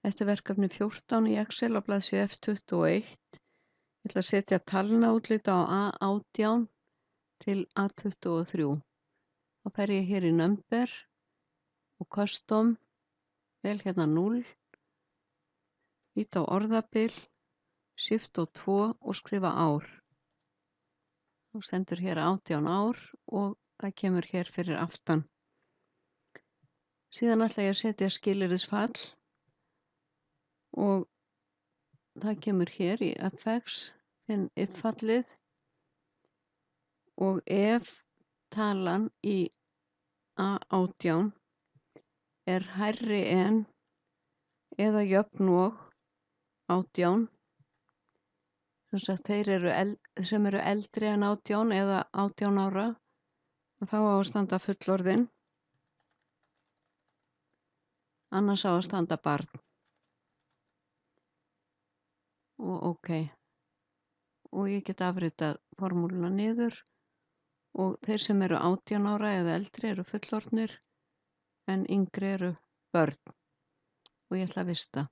Þetta er verkefni 14 í Excel á blaðsíðu F21. Ég ætla að setja talnaútlit á A18 til A23. Þá fer ég hér í Number og Custom, vel hérna 0, ít á orðabil, Shift og 2 og skrifa ár. Þá stendur hér 18 ár og það kemur hér fyrir aftan. Síðan ætla ég að setja skilyrðisfall og það kemur hér í FX, finn if-fallið, og ef talan í A18 er hærri en eða jöfn og 18, sem sagt þeir sem eru eldri en 18 eða 18 ára, þá á að standa fullorðinn, annars á að standa barn. Og OK. Og ég get afritað formúluna niður og þeir sem eru 18 ára eða eldri eru fullorðnir en yngri eru börn og ég ætla að vista.